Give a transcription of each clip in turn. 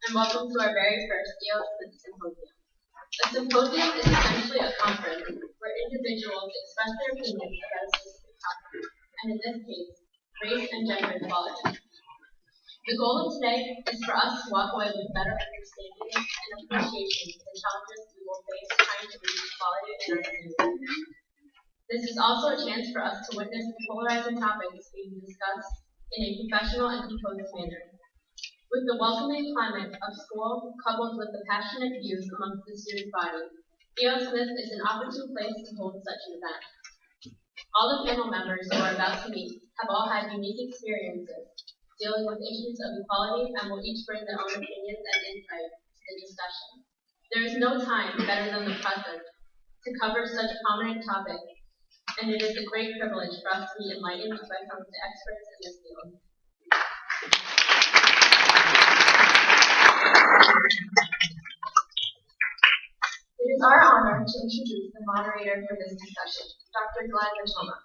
and welcome to our very first Symposium. A symposium is essentially a conference where individuals express their opinions about a specific topic, and in this case, race and gender equality. The goal of today is for us to walk away with a better understanding and appreciation of the challenges we will face trying to reach equality in our community. This is also a chance for us to witness the polarizing topics being discussed in a professional and composed manner. With the welcoming climate of school coupled with the passionate views amongst the student body, E.O. Smith is an opportune place to hold such an event. All the panel members who are about to meet have all had unique experiences dealing with issues of equality and will each bring their own opinions and insight to the discussion. There is no time better than the present to cover such a prominent topic, and it is a great privilege for us to be enlightened by some of the experts in this field. It is our honor to introduce the moderator for this discussion, Dr. Glenn Matoma.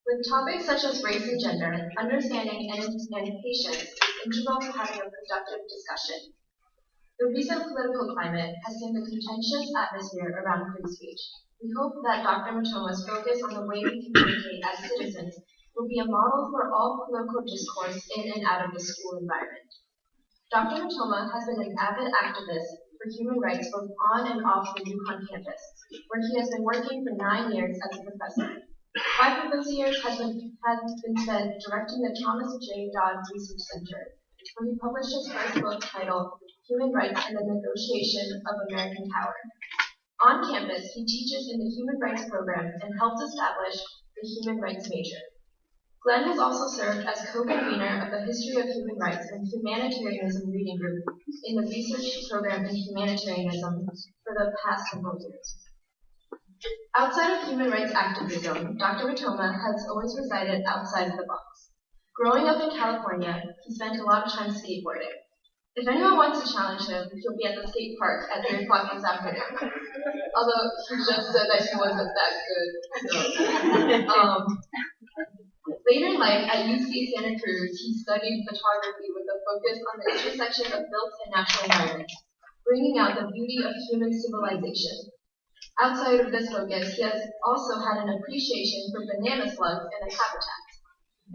With topics such as race and gender, understanding and patience is integral to having a productive discussion. The recent political climate has seen the contentious atmosphere around free speech. We hope that Dr. Matoma's focus on the way we communicate as citizens will be a model for all political discourse in and out of the school environment. Dr. Matoma has been an avid activist for human rights both on and off the UConn campus, where he has been working for 9 years as a professor. 5 of those years has been spent directing the Thomas J. Dodd Research Center, where he published his first book titled Human Rights and the Negotiation of American Power. On campus, he teaches in the Human Rights program and helped establish the Human Rights major. Glenn has also served as co-convener of the History of Human Rights and Humanitarianism Reading Group in the Research Program in Humanitarianism for the past several years. Outside of human rights activism, Dr. Matoma has always resided outside of the box. Growing up in California, he spent a lot of time skateboarding. If anyone wants to challenge him, he'll be at the skate park at 3 o'clock this afternoon. Although he just said that he wasn't that good. So. Later in life, at UC Santa Cruz, he studied photography with a focus on the intersection of built and natural environments, bringing out the beauty of human civilization. Outside of this focus, he has also had an appreciation for banana slugs and their habitats.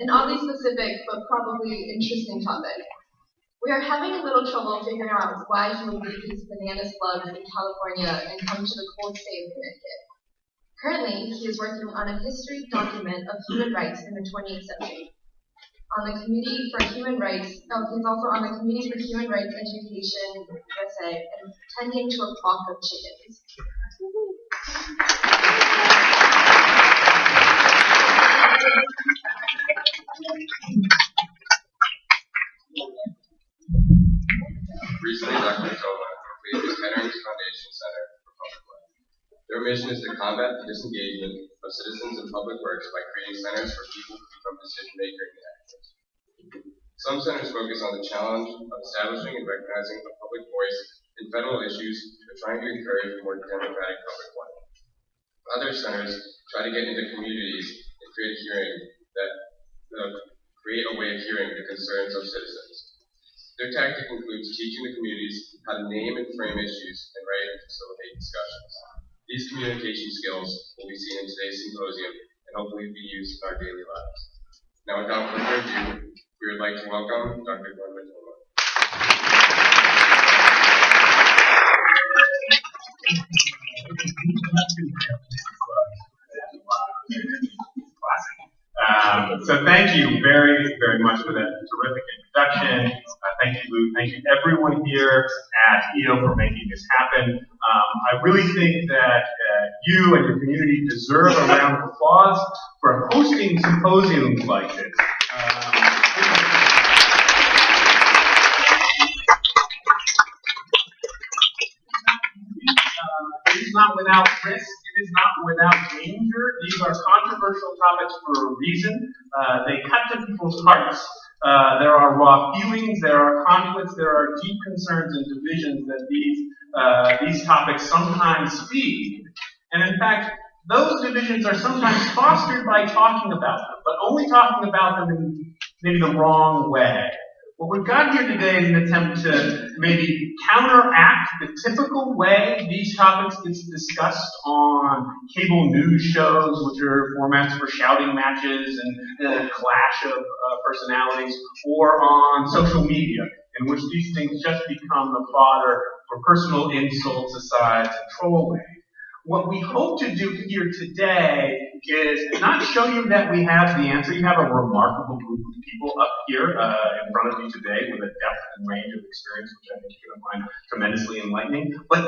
An oddly specific but probably interesting topic. We are having a little trouble figuring out why he would leave his banana slugs in California and come to the cold state of Connecticut. Currently, he is working on a history document of human rights in the 20th century. On the Committee for Human Rights, he's also on the Committee for Human Rights Education USA and tending to a flock of chickens. Recently, Dr. Matoma completed the Henry's Foundation Center for Public Life. Their mission is to combat the disengagement of citizens in public works by creating centers for people to become decision-makers and actors. Some centers focus on the challenge of establishing and recognizing a public voice in federal issues or trying to encourage a more democratic public life. Other centers try to get into communities and create a way of hearing the concerns of citizens. Their tactic includes teaching the communities how to name and frame issues and write and facilitate discussions. These communication skills will be seen in today's symposium and hopefully be used in our daily lives. Now, without further ado, we would like to welcome Dr. Glenn Matoma. So thank you very, very much for that terrific introduction. Thank you, Lou. Thank you, everyone here at EO for making this happen. I really think that you and your community deserve a round of applause for hosting symposiums like this. It is not without risk. It is not without danger. These are controversial topics for a reason. They cut to people's hearts. There are raw feelings, there are conflicts, there are deep concerns and divisions that these topics sometimes feed. And in fact, those divisions are sometimes fostered by talking about them, but only talking about them in maybe the wrong way. What we've got here today is an attempt to maybe counteract the typical way these topics get discussed on cable news shows, which are formats for shouting matches and a clash of personalities, or on social media, in which these things just become the fodder for personal insults, asides, and trolling. What we hope to do here today is not show you that we have the answer. You have a remarkable group of people up here in front of you today with a depth and range of experience, which I think you're going to find tremendously enlightening. But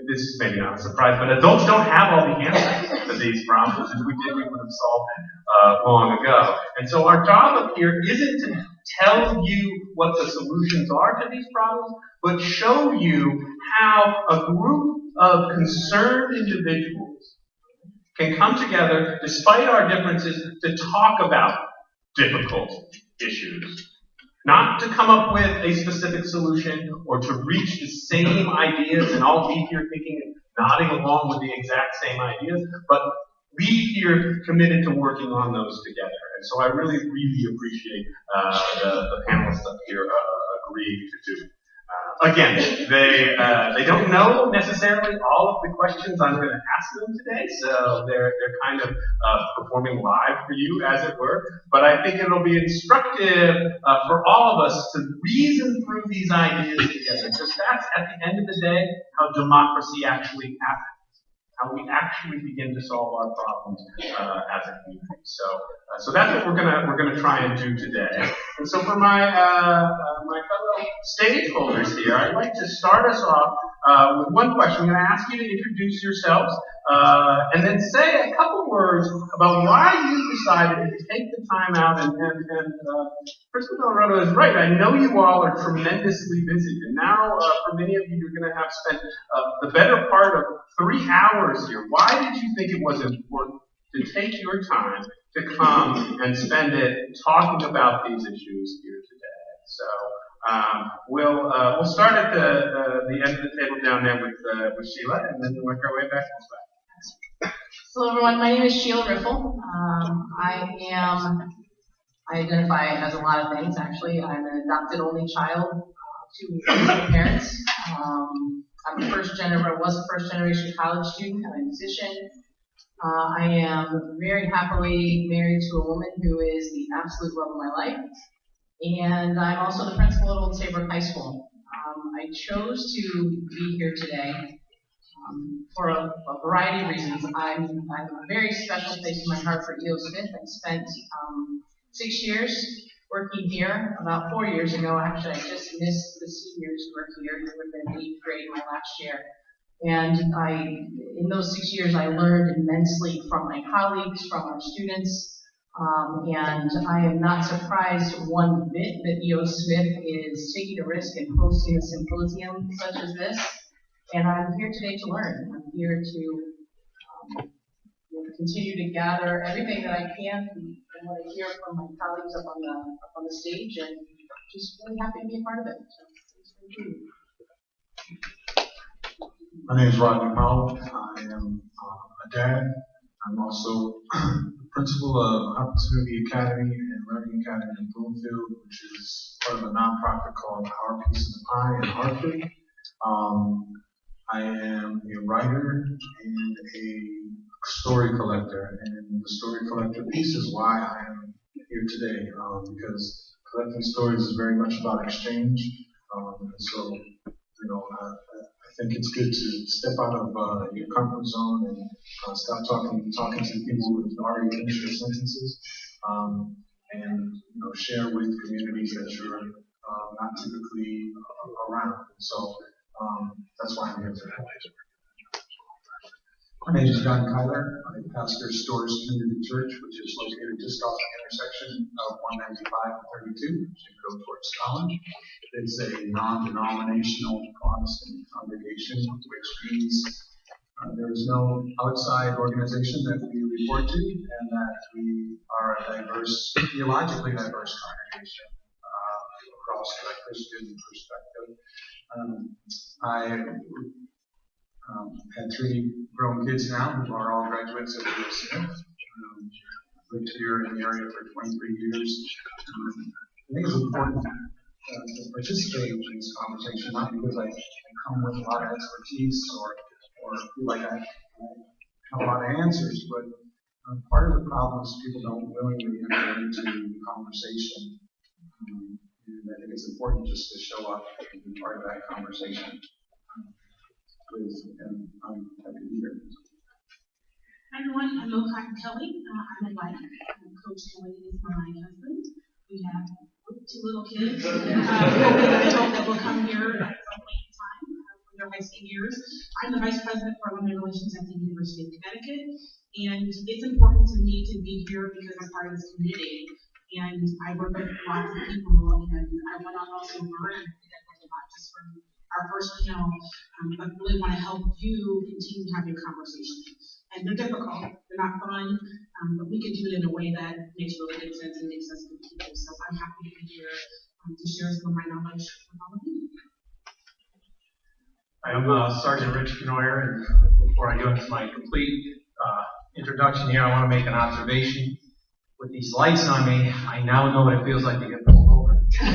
this is maybe not a surprise, but adults don't have all the answers to these problems. If we did, we would have solved it long ago. And so our job up here isn't to tell you what the solutions are to these problems, but show you how a group of concerned individuals can come together, despite our differences, to talk about difficult issues. Not to come up with a specific solution or to reach the same ideas and all be here thinking and nodding along with the exact same ideas, but leave here committed to working on those together. And so I really appreciate the panelists up here agreeing to do. Again, they don't know necessarily all of the questions I'm going to ask them today, so they're kind of performing live for you, as it were. But I think it'll be instructive for all of us to reason through these ideas together, because that's, at the end of the day, how democracy actually happens. How we actually begin to solve our problems as a community. So that's what we're gonna try and do today. And so for my my fellow stakeholders here, I'd like to start us off with one question. I'm going to ask you to introduce yourselves and then say a couple words about why you decided to take the time out. And Kristen Colorado is right. I know you all are tremendously busy, and now for many of you, you're going to have spent the better part of 3 hours here. Why did you think it was important to take your time to come and spend it talking about these issues here today? So we'll start at the end of the table down there with Sheila, and then we'll work our way back this way. Hello, everyone. My name is Sheila Riffle. I identify as a lot of things, actually. I'm an adopted only child to single parents. I was a first-generation college student. I'm a musician. I am very happily married to a woman who is the absolute love of my life. And I'm also the principal at Old Saybrook High School. I chose to be here today for a variety of reasons. I'm a very special place in my heart for E.O. Smith. I spent 6 years working here. About 4 years ago, actually, I just missed the seniors who were here. It would have been 8th grade my last year. And in those 6 years, I learned immensely from my colleagues, from our students. And I am not surprised one bit that E.O. Smith is taking a risk and hosting a symposium such as this. And I'm here today to learn. I'm here to continue to gather everything that I can and what I hear from my colleagues up on the stage, and just really happy to be a part of it. So, my name is Rodney Powell. I am a dad. I'm also the principal of Opportunity Academy and Learning Academy in Bloomfield, which is part of a nonprofit called Our Piece of the Pie in Hartford. I am a writer and a story collector, and the story collector piece is why I am here today, because collecting stories is very much about exchange, and so, I think it's good to step out of your comfort zone and stop talking to people who have already finished their sentences, and share with communities that you're not typically around. So that's why I'm here today. My name is John Kyler. I pastor Storrs Community Church, which is located just off the intersection of 195 and 32, as you go towards Scotland. It's a non-denominational Protestant congregation, which means there is no outside organization that we report to, and that we are a theologically diverse congregation across the Christian perspective. I had 3 grown kids now who are all graduates of E.O. Smith. Lived here in the area for 23 years. I think it's important to participate in this conversation, not because I come with a lot of expertise or feel like I have a lot of answers, but part of the problem is people don't willingly enter into the conversation. And I think it's important just to show up and be part of that conversation. And I'm happy to be here. Hi everyone, I'm Mocha Kelly. I'm a wife. Coach Kelly is my husband. We have 2 little kids. I hope that will come here at some point in time for their high school years. I'm the Vice President for Women Relations at the University of Connecticut, and it's important to me to be here because I'm part of this community. And I work with lots of people, and I want to also learn not just from our first panel, but really want to help you continue having conversations. And they're difficult, they're not fun, but we can do it in a way that makes really good sense and makes us good people. So I'm happy to be here to share some of my knowledge with all of you. I'm Sergeant Rich Kenoyer, and before I go into my complete introduction here, I want to make an observation. With these lights on me, I now know what it feels like to get pulled over. So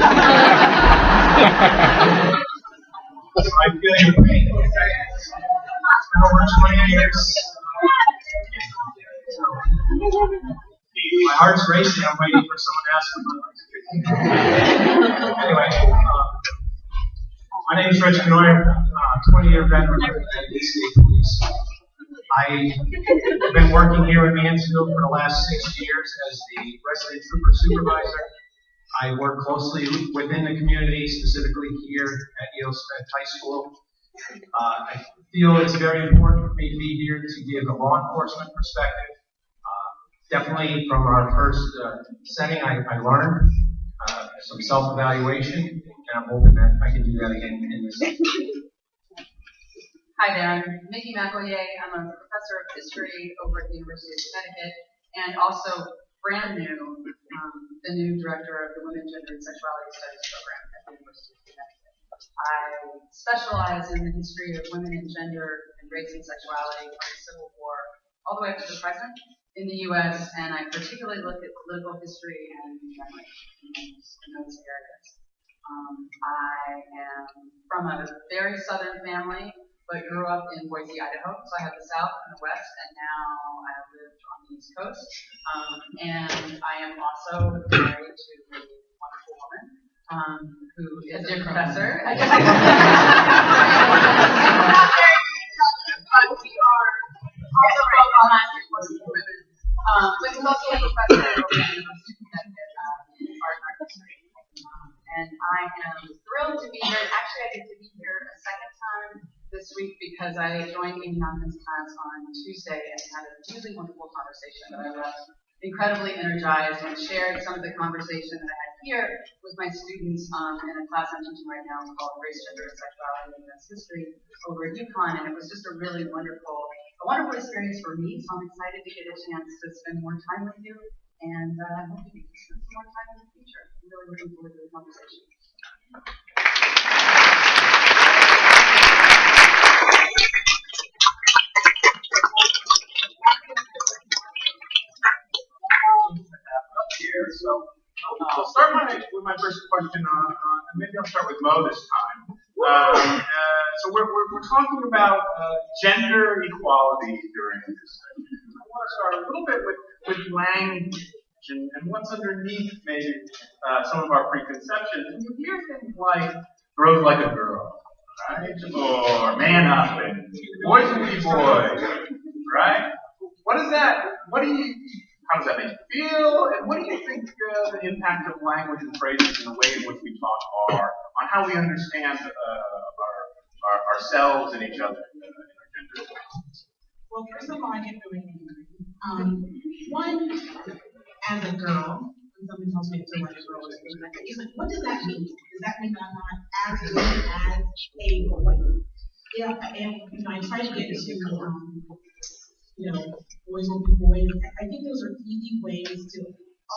I feel your pain. It's been over 20 years. My heart's racing. I'm waiting for someone to ask for my life. Anyway, my name is Rich Kenoyer, 20-year veteran of the Connecticut State Police. I've been working here in Mansfield for the last 6 years as the resident trooper supervisor. I work closely within the community, specifically here at Yale Smith High School. I feel it's very important for me to be here to give a law enforcement perspective. Definitely from our first setting, I learned some self-evaluation, and I'm hoping that I can do that again in this. Hi there, I'm Mickey McElhier. I'm a professor of history over at the University of Connecticut, and also brand new, the new director of the Women, Gender, and Sexuality Studies program at the University of Connecticut. I specialize in the history of women and gender and race and sexuality from the Civil War all the way up to the present in the U.S., and I particularly look at political history and memory in those areas. I am from a very southern family, but grew up in Boise, Idaho. So I have the South and the West, and now I live on the East Coast. And I am also married to a wonderful woman who is a professor. But we are also both on women. But he's also a professor at the University of Connecticut in art and art history. And I am thrilled to be here. Actually, I get to be here a second time this week because I joined Amy Nonman's class on Tuesday and had a really wonderful conversation that I left incredibly energized and shared some of the conversation that I had here with my students in a class I'm teaching right now called Race, Gender, and Sexuality and U.S. History over at UConn, and it was just a really wonderful experience for me, so I'm excited to get a chance to spend more time with you, and I hope we can spend some more time in the future. I'm really looking forward to the conversation. So I'll start with my first question, and maybe I'll start with Mo this time. So we're talking about gender equality during this session. I want to start a little bit with language and what's underneath maybe some of our preconceptions. And you hear things like "growth like a girl," right? Or "man up," and "boys will be boys," right? What is that? How does that make you feel? And what do you think the impact of language and phrases and the way in which we talk are on how we understand ourselves and each other in our gender? Well, first of all, I get really angry. One, as a girl, when someone tells me to feel like a girl, it's like, what does that mean? Does that mean that I'm not as good as a boy? Yeah, and I try to get to boys will be boys. I think those are easy ways to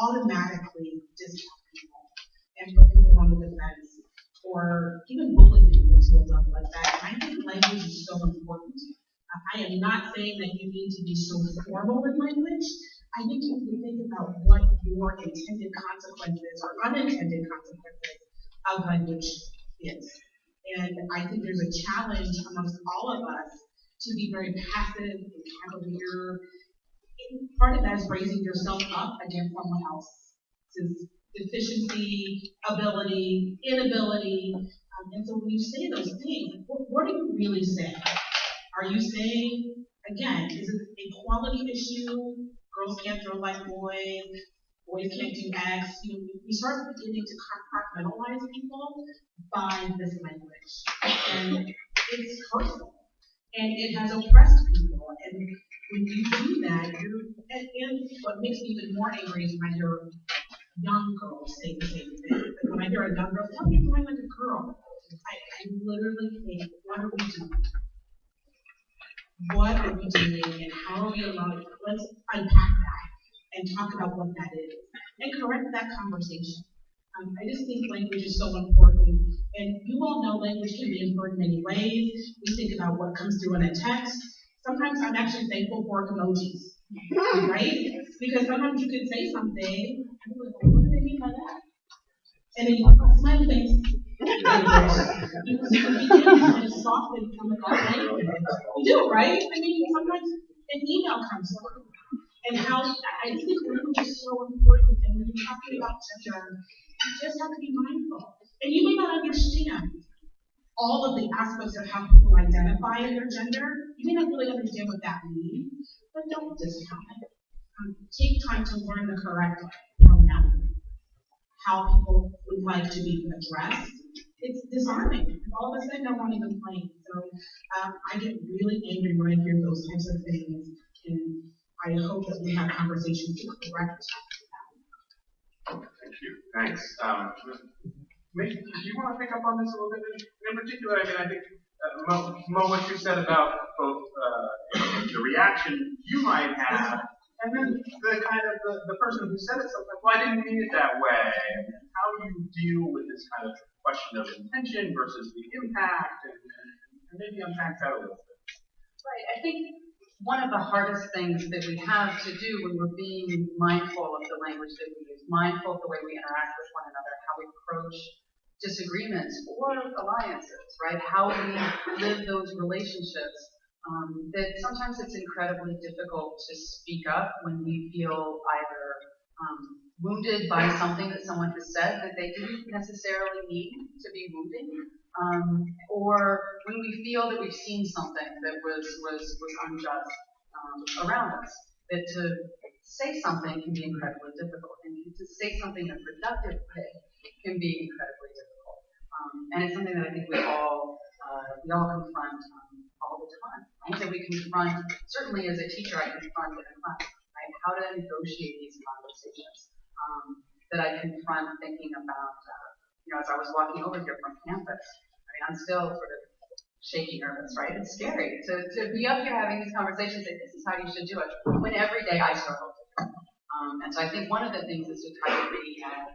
automatically discount people and put people on the defense, or even bully people to a level like that. And I think language is so important. I am not saying that you need to be so formal in language. I think you can think about what your intended consequences or unintended consequences of language is. And I think there's a challenge amongst all of us to be very passive and cavalier. And part of that is raising yourself up against someone else's deficiency, ability, inability. And so when you say those things, what are you really saying? Are you saying, again, is it an equality issue? Girls can't throw like boys, boys can't do X. You know, we start beginning to compartmentalize people by this language. And it's hurtful. And it has oppressed people. And when you do that, and what makes me even more angry is when I hear young girls say the same thing. Like when I hear a young girl, tell me you're like a girl. I literally think, what are we doing? What are we doing and how are we allowing, let's unpack that and talk about what that is and correct that conversation. I just think language is so important, and you all know language can be inferred in many ways. We think about what comes through in a text. Sometimes I'm actually thankful for emojis, right? Because sometimes you can say something, and you're like, what do they mean by that? And then you put smiley face. You begin to kind of soften some of that language. You do, right? I mean, sometimes an email comes through. And how, I just think language is so important. And when you're talking about gender, you just have to be mindful. And you may not understand all of the aspects of how people identify in their gender. You may not really understand what that means, but don't discount it. Take time to learn the correct pronoun. How people would like to be addressed. It's disarming. All of a sudden, I won't even complain. So I get really angry when I hear those types of things, and I hope that we have conversations to correct that. Thank you. Thanks. Maybe, do you want to pick up on this a little bit? In particular, I mean, I think, Mo, what you said about both the reaction you might have, and then the kind of the person who said it sometimes, well, I didn't mean it that way. How you deal with this kind of question of intention versus the impact, and maybe unpack that a little bit. Right. I think one of the hardest things that we have to do when we're being mindful of the language that we use, mindful of the way we interact with one another, how we approach disagreements or alliances, right? How we live those relationships. That sometimes it's incredibly difficult to speak up when we feel either wounded by something that someone has said that they didn't necessarily mean to be wounding, or when we feel that we've seen something that was unjust around us. That to say something can be incredibly difficult, and to say something in a productive way can be incredibly difficult. And it's something that I think we all confront all the time. Right? That we confront, certainly as a teacher, I confront in a class, right? How to negotiate these conversations. That I confront thinking about, as I was walking over here from campus. I mean, I'm still sort of shaky nervous, right? It's scary to be up here having these conversations and this is how you should do it, when every day I struggle. And so I think one of the things is to try to be as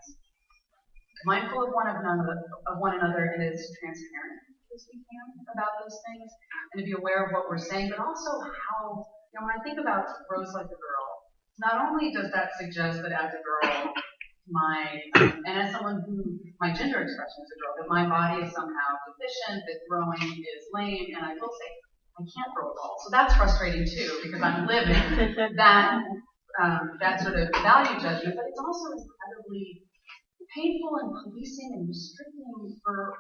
mindful of one another and as transparent as we can about those things, and to be aware of what we're saying, but also how, when I think about Rose Like a Girl, not only does that suggest that as a girl, and as someone who, my gender expression is a girl, that my body is somehow deficient, that throwing is lame, and I will say, I can't throw a ball. So that's frustrating too, because I'm living that sort of value judgment, but it's also incredibly painful and policing and restricting for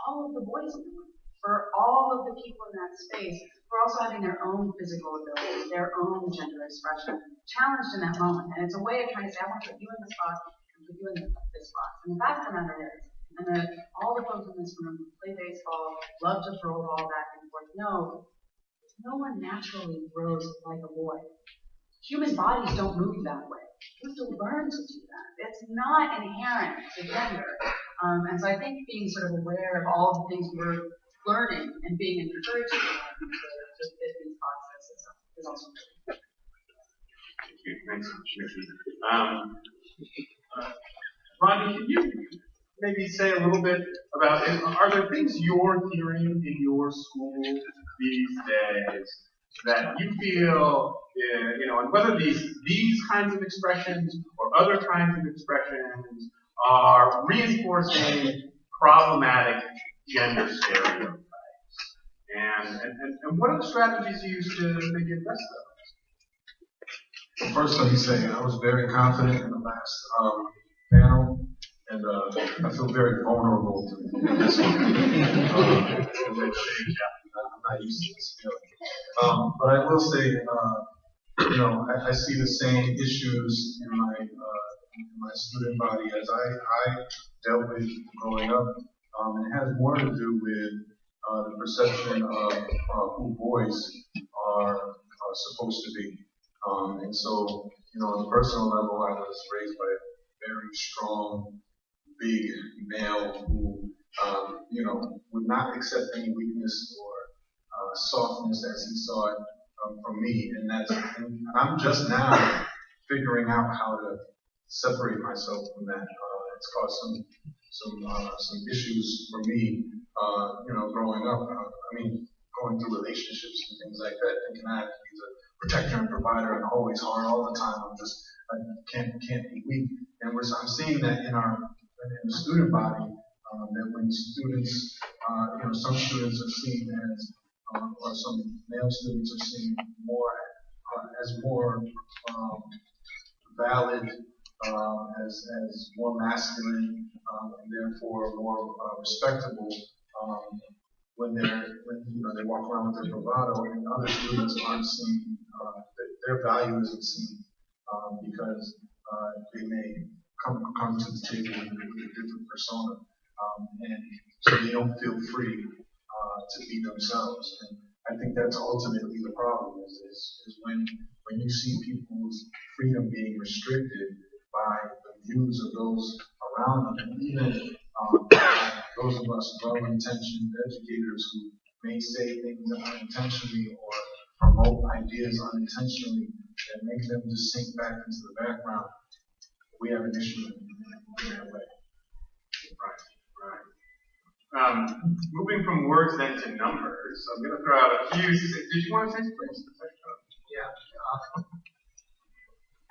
all of the boys in the room, for all of the people in that space, who are also having their own physical abilities, their own gender expression challenged in that moment. And it's a way of trying to say, I want to put you in this box and put you in this box. And the fact of the matter is, and that all the folks in this room who play baseball, love to throw a ball back and forth, no one naturally grows like a boy. Human bodies don't move that way. You have to learn to do that. It's not inherent to gender. And so I think being sort of aware of all of the things we're learning and being encouraged to learn to fit these boxes is also good. Thank you. Thanks so much, Nikki. Rodney, can you maybe say a little bit about, are there things you're hearing in your school these days that you feel, and whether these kinds of expressions or other kinds of expressions are reinforcing problematic gender stereotypes. And what are the strategies you use to maybe address those? First, let me say I was very confident in the last panel, and I feel very vulnerable to this one. I'm not used to this feeling. But I will say, I see the same issues in my student body as I dealt with growing up. It has more to do with the perception of who boys are supposed to be. And so, on a personal level, I was raised by a very strong, big male who, would not accept any weakness or softness as he saw it from me. And I'm just now figuring out how to separate myself from that. It's caused some issues for me, growing up. Going through relationships and things like that, thinking I have to be the protector and provider and always hard all the time. I can't be weak. And I'm seeing that in the student body, that when students, some students are seen as, or some male students are seen more as more valid, as more masculine, and therefore more respectable. When they walk around with their bravado, and other students aren't seen, their value isn't seen, because they may come to the table with a different persona, and so they don't feel free to be themselves. And I think that's ultimately the problem is when you see people's freedom being restricted by the views of those around them, and even those of us well-intentioned educators who may say things unintentionally or promote ideas unintentionally that make them just sink back into the background, we have an issue in that way. Right. Moving from words then to numbers, I'm going to throw out a few. Did you want to say something? Yeah.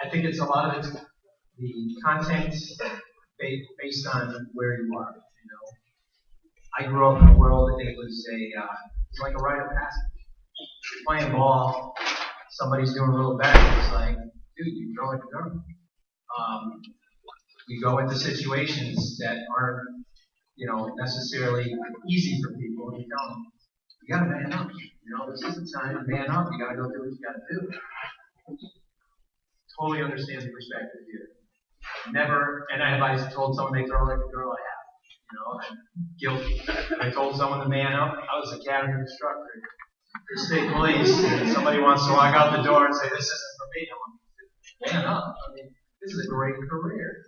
I think it's a lot of it's the content based on where you are. I grew up in a world that it was like a rite of passage. You're playing ball, somebody's doing a little better. It's like, dude, you throw like a girl. We go into situations that aren't, necessarily easy for people, and you tell them, you gotta man up. This is the time to man up. You gotta go do what you gotta do. Totally understand the perspective here. Never, and have I told someone they throw like a girl? I have. I'm guilty. I told someone to man up. I was an academy instructor for state police. And somebody wants to walk out the door and say, this isn't for me. I'm like, man up. This is a great career.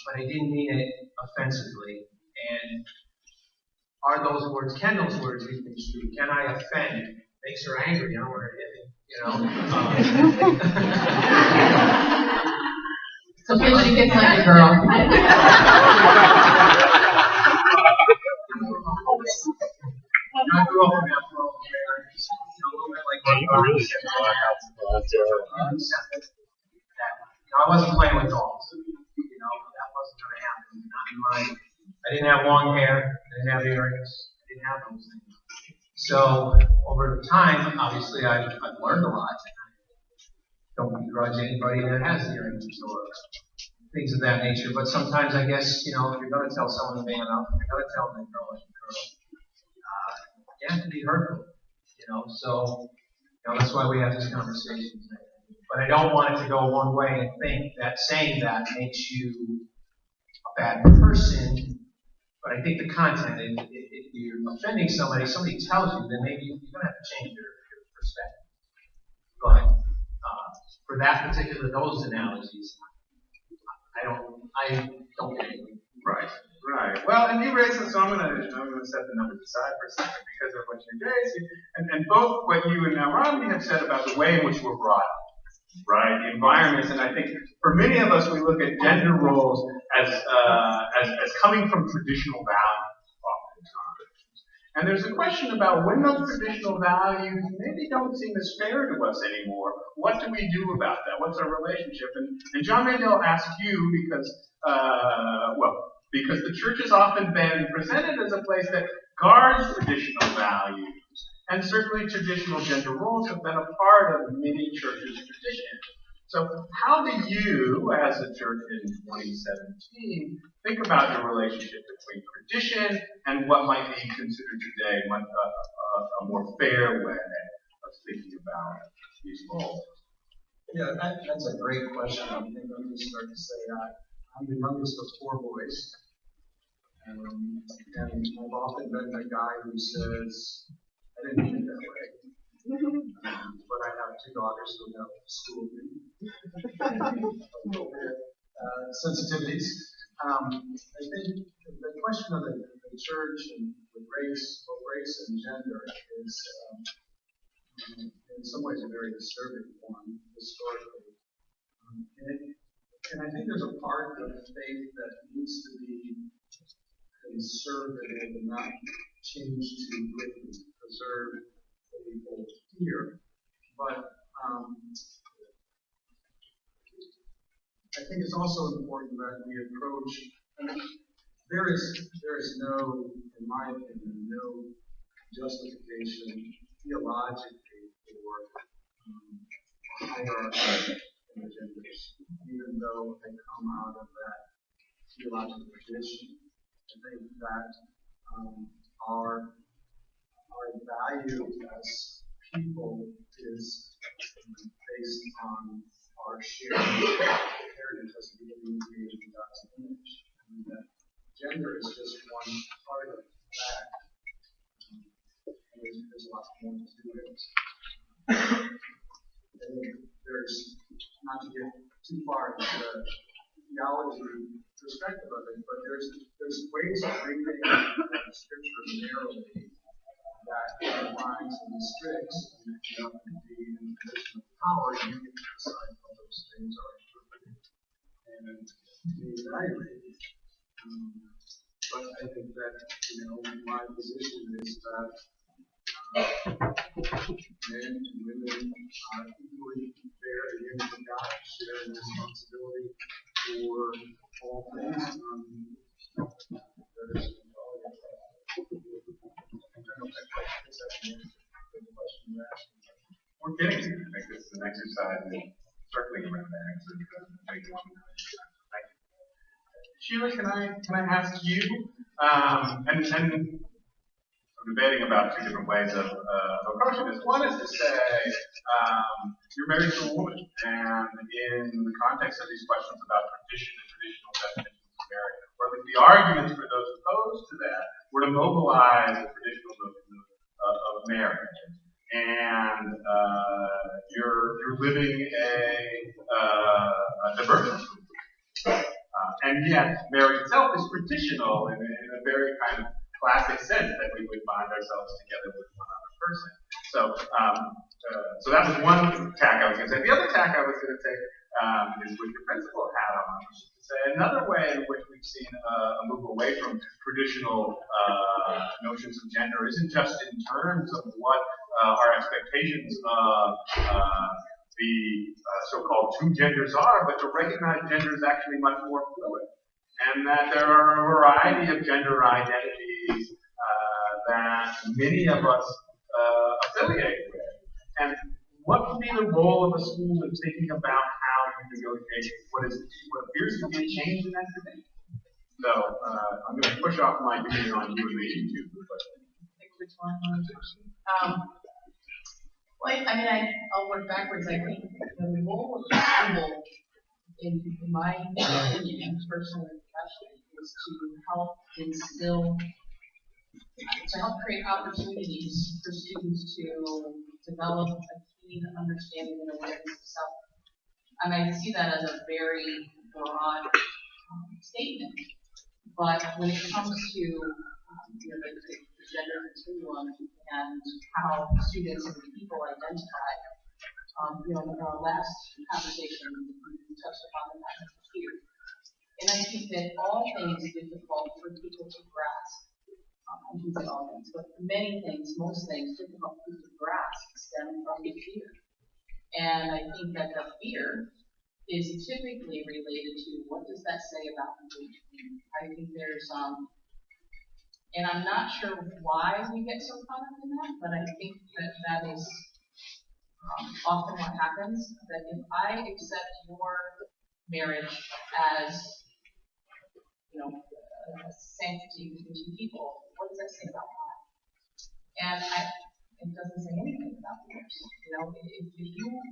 But I didn't mean it offensively. And can those words be construed? Can I offend? Makes her angry. I don't want her to hit me. So usually gets like a girl. I grew up in that world where a little bit like I wasn't playing with dolls. That wasn't going to happen. Not in my. I didn't have long hair. I didn't have earrings. I didn't have those things. So over time, obviously, I've learned a lot. Don't begrudge anybody that has earrings or things of that nature. But sometimes, I guess, if you're going to tell someone to man up, you're going to tell them to girl like a girl. You have to be hurtful, So, that's why we have these conversations. But I don't want it to go one way and think that saying that makes you a bad person. But I think the content, if you're offending somebody tells you, then maybe you're going to have to change your perspective. But for those analogies, I don't get it. Right. Well, and you raised it, so I'm going to set the numbers aside for a second because of what you raised, and both what you and Romney have said about the way in which we're brought up, right? The environments, and I think for many of us, we look at gender roles as coming from traditional values, oftentimes. And there's a question about when those traditional values maybe don't seem as fair to us anymore. What do we do about that? What's our relationship? And John, maybe I'll ask you because, because the church has often been presented as a place that guards traditional values. And certainly traditional gender roles have been a part of many churches' tradition. So how do you, as a church in 2017, think about your relationship between tradition and what might be considered today a more fair way of thinking about these roles? Yeah, that's a great question. I think let me start to say I'm the youngest of four boys. And I've often been the guy who says, I didn't mean it that way. But I have two daughters who have schooled me. Appropriate sensitivities. I think the question of the church and with race, both race and gender, is in some ways a very disturbing one historically. And I think there's a part of faith that needs to be conservative and not change too quickly, preserve what we hold dear. But I think it's also important that we approach. There is no, in my opinion, no justification theologically for hierarchy in the genders, even though they come out of that theological tradition. I think that our value as people is based on our shared heritage as being created in God's image. And that gender is just one part of that. And there's a lot more to it. I think there's, not to get too far into the theology perspective of it, but there's ways of reading Scripture narrowly that defines and restricts, and if you happen to be in a position of power, you can decide how those things are interpreted and be evaluated. But I think that, my position is that men and women are equally fair in the image of God, sharing responsibility for all things. That is We're getting to. I think this is an exercise in circling around the answer. Thank you. Sheila, can I ask you? And I'm debating about two different ways of approaching this. One is to say you're married to a woman, and in the context of these questions about tradition and traditional definitions of marriage, or at least the arguments for those opposed to that were to mobilize the traditional notion of marriage. And you're living a diversion. And yet, marriage itself is traditional in a very kind of classic sense that we would find ourselves together with one other person. So that was one tack I was going to say. The other tack I was going to say is with your principal hat on, which is to say another way in which we've seen a move away from traditional notions of gender isn't just in terms of what our expectations of the so-called two genders are, but to recognize gender is actually much more fluid, and that there are a variety of gender identities that many of us affiliate with. And what would be the role of a school in thinking about how you negotiate what appears to be a change in that tradition? So I'm going to push off my duty on you and lead you to the question. I'll work backwards. I think the role of the school, in my opinion, personally and professionally, is to help instill, to help create opportunities for students to develop a keen understanding and awareness of self. And I see that as a very broad statement. But when it comes to the gender continuum and how students and people identify, in our last conversation, we touched upon the matter of fear. And I think that all things difficult for people to grasp, I can say all things, but many things, most things difficult for people to grasp stem from the fear. And I think that the fear is typically related to what does that say about engagement. I think there's and I'm not sure why we get so caught up in that, but I think that is often what happens. That if I accept your marriage as, a sanctity between two people, what does that say about mine? And it doesn't say anything about yours.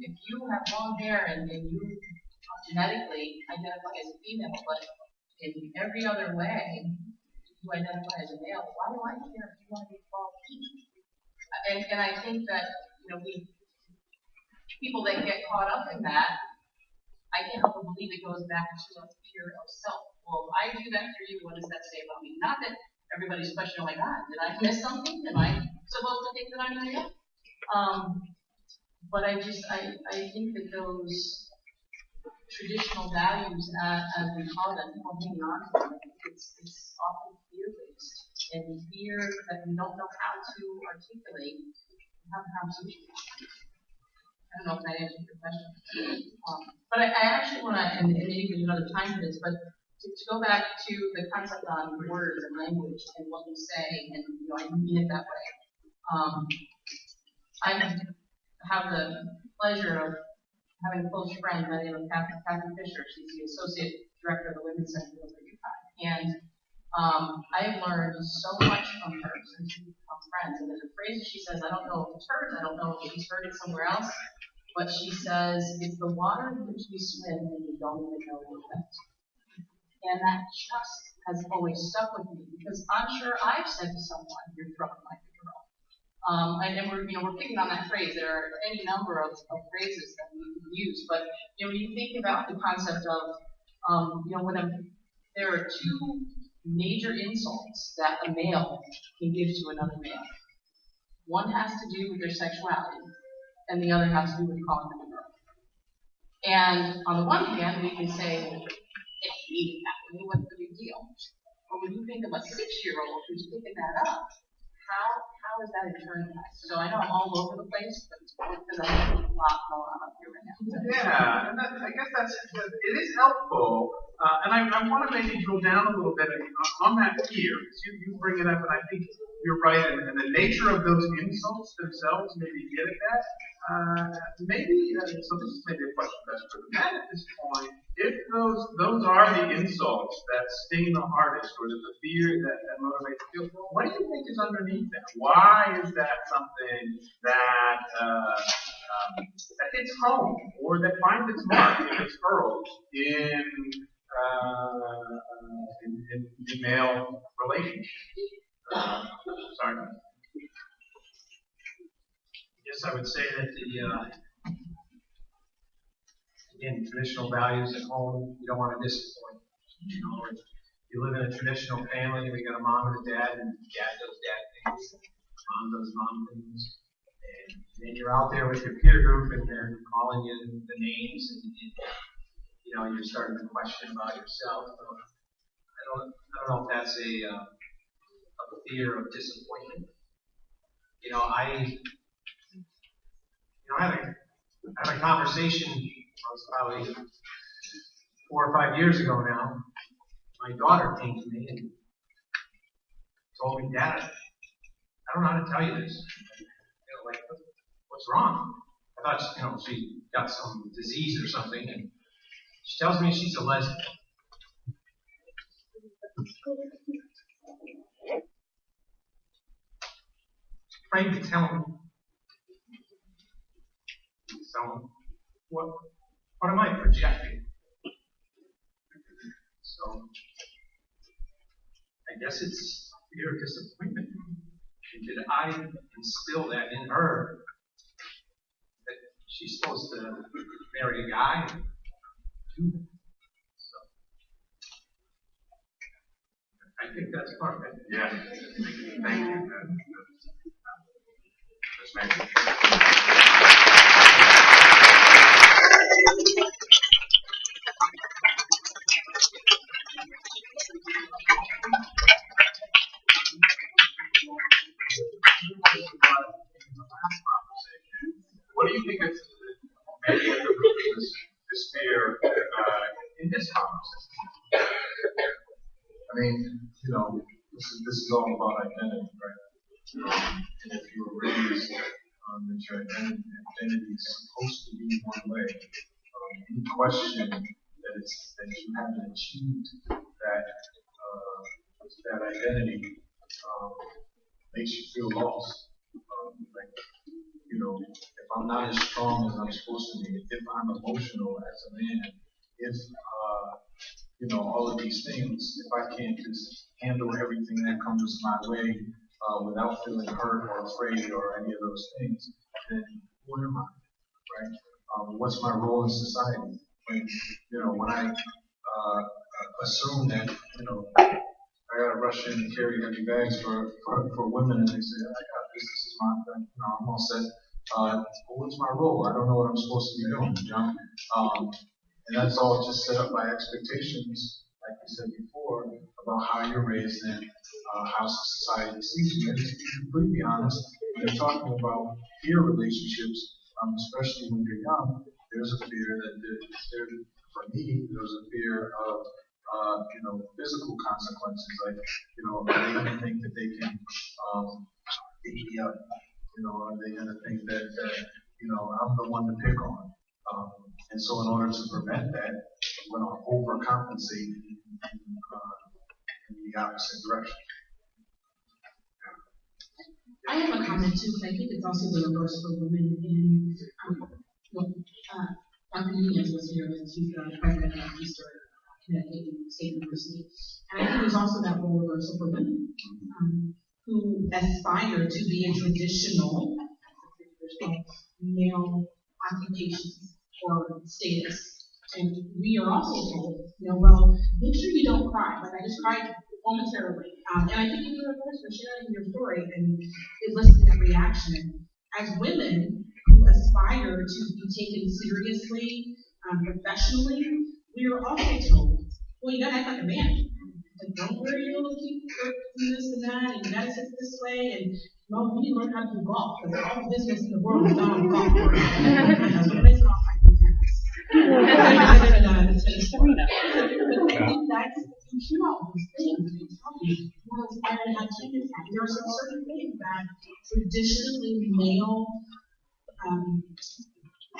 If you have long hair and you genetically identify as a female, but in every other way you identify as a male, why do I care if you want to be called he? And I think that people that get caught up in that, I can't help but believe it goes back to a fear of self. Well, I do that for you. What does that say about me? Not that everybody's questioning, like, did I miss something? Am I supposed to think that I'm a male? But I think that those traditional values, as we call them, hanging on to them, it's often fear-based. And fear that we don't know how to articulate and have a conversation. I don't know if that answers your question. But I actually want to, and maybe there's another time for this, but to go back to the concept on words and language and what we say, and I mean it that way. I have the pleasure of having a close friend by the name of Kathy Fisher. She's the associate director of the Women's Center over at UConn. And I have learned so much from her since we've become friends. And there's a phrase that she says, I don't know if it's hers, I don't know if she's heard it somewhere else, but she says, it's the water in which we swim and we don't even know we're wet. And that just has always stuck with me because I'm sure I've said to someone, you're drunk like a girl. And we're picking on that phrase. There are any number of phrases that we can use, but when you think about the concept of, there are two major insults that a male can give to another male. One has to do with their sexuality, and the other has to do with calling them a girl. And on the one hand, we can say, if he needed that, what's the big deal? But when you think of a 6-year-old who's picking that up, how is that internalized? So I know I'm all over the place, but it's because I have a lot going on up here right now. Yeah, and I guess it is helpful, and I want to maybe drill down a little bit on that fear, because you bring it up, and I think you're right, and the nature of those insults themselves maybe get at that. So this is maybe a question best for the men at this point. If those are the insults that sting the hardest, or the fear that motivates you, what do you think is underneath that? Why is that something that hits home, or that finds its mark, if it's hurled in male relationships? Sorry. Yes, I would say that again, traditional values at home, you don't want to disappoint. If you live in a traditional family, we got a mom and a dad, and dad does dad things, mom does mom things. And then you're out there with your peer group, and they're calling you the names, and you're starting to question about yourself. So I don't know if that's a fear of disappointment. I had a conversation, it was probably 4 or 5 years ago now. My daughter came to me and told me, Dad, I don't know how to tell you this. What's wrong? I thought, she got some disease or something, and she tells me she's a lesbian. Afraid to tell me. So, what am I projecting? So, I guess it's fear of disappointment. Did I instill that in her? That she's supposed to marry a guy and do that? So, I think that's part of it. Yeah. Thank you. What do you think is maybe at the root of this fear all about identity, right? And if you're raised that your identity is supposed to be one way, any question that you haven't achieved that identity makes you feel lost. Like, if I'm not as strong as I'm supposed to be, if I'm emotional as a man, if all of these things, if I can't just handle everything that comes my way without feeling hurt or afraid or any of those things, then who am I, right? What's my role in society? When I assume that, I gotta rush in and carry heavy bags for women, and they say, I got this is my thing, I'm all set. Well, what's my role? I don't know what I'm supposed to be doing, and that's all just set up by expectations, like we said before, about how you're raised and how society sees you. And to be completely honest, when you're talking about peer relationships, especially when you're young, there's a fear for me, there's a fear of physical consequences, like, are they going to think that they can beat me up? Are they going to think that, I'm the one to pick on? And so in order to prevent that, I'm going to overcompensate in the opposite direction. I have a comment too, because I think it's also the reverse for women in, Dr. Nunez was here, and she's the president of Eastern Connecticut State University. And I think there's also that role reversal for women who aspire to be in traditional male occupations or status. And we are also told, well, make sure you don't cry. Like I just cried momentarily. And I think you were first for sharing your story and eliciting that reaction. As women who aspire to be taken seriously, professionally, we are also told, well, you gotta act like a man. Like, don't wear your little cute skirts and this and that, and you gotta sit this way, and well, you need to learn how to do golf, because all the business in the world is done on golf course. So it makes it all like tennis. But I think that's, you hear all these things, and they tell you, well, it's better to have tennis. There are some certain things that traditionally male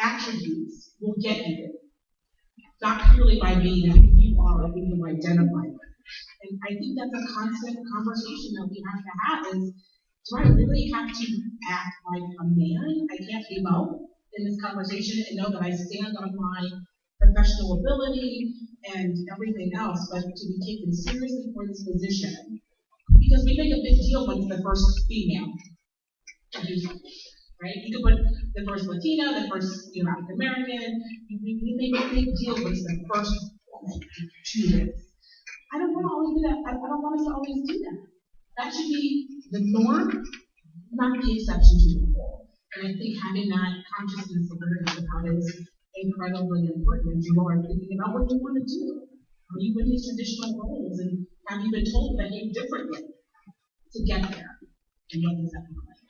attributes will get you there. Not purely by being who you are or who you identify with. And I think that's a constant conversation that we have to have is, do I really have to act like a man? I can't be low in this conversation and know that I stand on my professional ability and everything else, but to be taken seriously for this position. Because we make a big deal when it's the first female to do something. Right? You could put the first Latina, the first African American. We make a big deal when it's the first woman to do this. I don't want to always do that. I don't want us to always do that. That should be the norm, not the exception to the rule. And I think having that consciousness awareness about it is incredibly important as you are thinking about what you want to do. Are you in these traditional roles, and have you been told to behave differently to get there? And what does that look like?